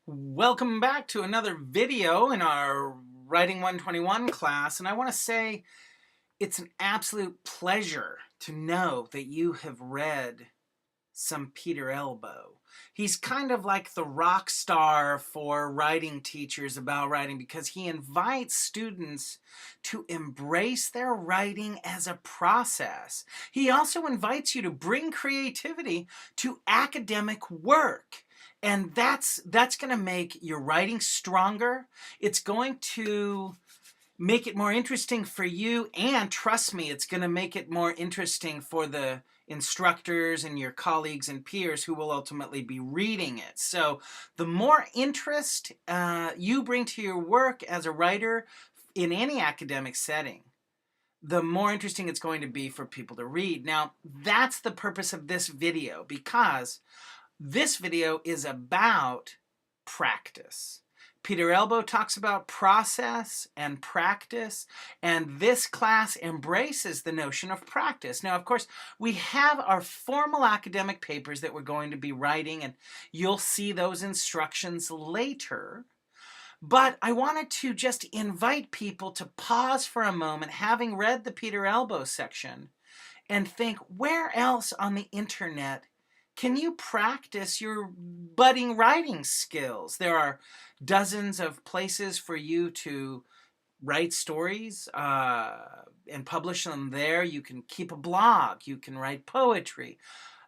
Welcome back to another video in our Writing 121 class, and I want to say it's an absolute pleasure to know that you have read some Peter Elbow. He's kind of like the rock star for writing teachers about writing because he invites students to embrace their writing as a process. He also invites you to bring creativity to academic work. And that's going to make your writing stronger. It's going to make it more interesting for you, and trust me, it's going to make it more interesting for the instructors and your colleagues and peers who will ultimately be reading it. So the more interest you bring to your work as a writer in any academic setting, the more interesting it's going to be for people to read. Now, that's the purpose of this video, because this video is about practice. Peter Elbow talks about process and practice, and this class embraces the notion of practice. Now, of course, we have our formal academic papers that we're going to be writing, and you'll see those instructions later. But I wanted to just invite people to pause for a moment, having read the Peter Elbow section, and think, where else on the internet can you practice your budding writing skills? There are dozens of places for you to write stories and publish them there. You can keep a blog. You can write poetry.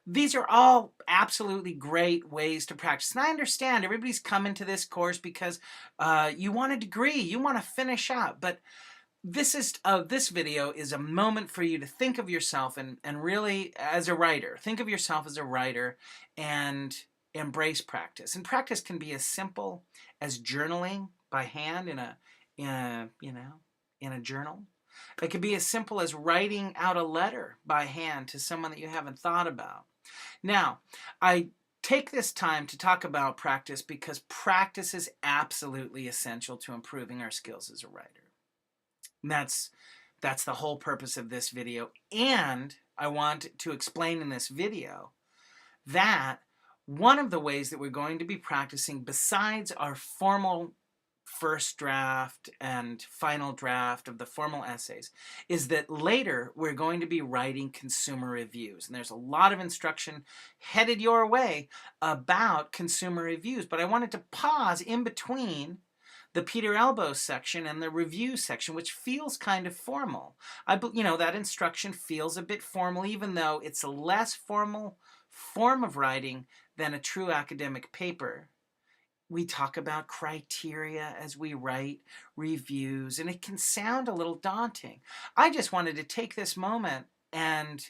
These are all absolutely great ways to practice. And I understand everybody's coming to this course because you want a degree. You want to finish up. But this video is a moment for you to think of yourself and really as a writer. Think of yourself as a writer and embrace practice. And practice can be as simple as journaling by hand in a journal. It could be as simple as writing out a letter by hand to someone that you haven't thought about. Now, I take this time to talk about practice because practice is absolutely essential to improving our skills as a writer. And that's the whole purpose of this video. And I want to explain in this video that one of the ways that we're going to be practicing, besides our formal first draft and final draft of the formal essays, is that later we're going to be writing consumer reviews. And there's a lot of instruction headed your way about consumer reviews. But I wanted to pause in between the Peter Elbow section and the review section, which feels kind of formal. That instruction feels a bit formal, even though it's a less formal form of writing than a true academic paper. We talk about criteria as we write reviews, and it can sound a little daunting. I just wanted to take this moment and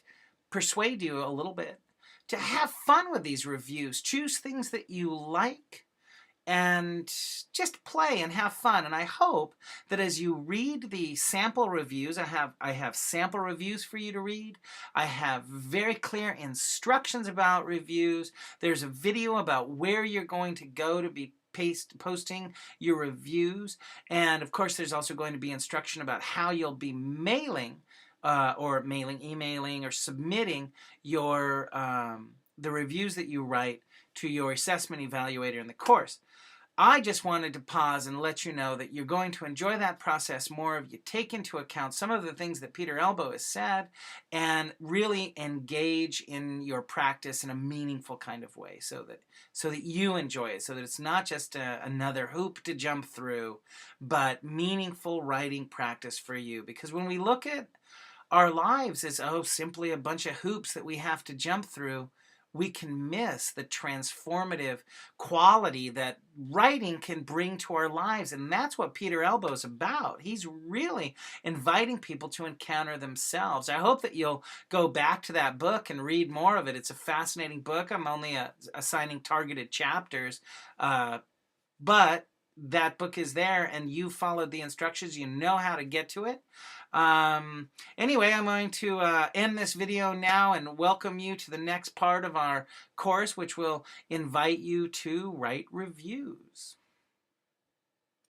persuade you a little bit to have fun with these reviews. Choose things that you like and just play and have fun. And I hope that as you read the sample reviews, I have sample reviews for you to read. I have very clear instructions about reviews. There's a video about where you're going to go to be posting your reviews. And of course, there's also going to be instruction about how you'll be emailing or submitting your the reviews that you write to your assessment evaluator in the course. I just wanted to pause and let you know that you're going to enjoy that process more if you take into account some of the things that Peter Elbow has said and really engage in your practice in a meaningful kind of way so that you enjoy it, so that it's not just another hoop to jump through, but meaningful writing practice for you. Because when we look at our lives as simply a bunch of hoops that we have to jump through, we can miss the transformative quality that writing can bring to our lives. And that's what Peter Elbow is about. He's really inviting people to encounter themselves. I hope that you'll go back to that book and read more of it. It's a fascinating book. I'm only assigning targeted chapters, but that book is there and you followed the instructions. You know how to get to it. Anyway, I'm going to end this video now and welcome you to the next part of our course, which will invite you to write reviews.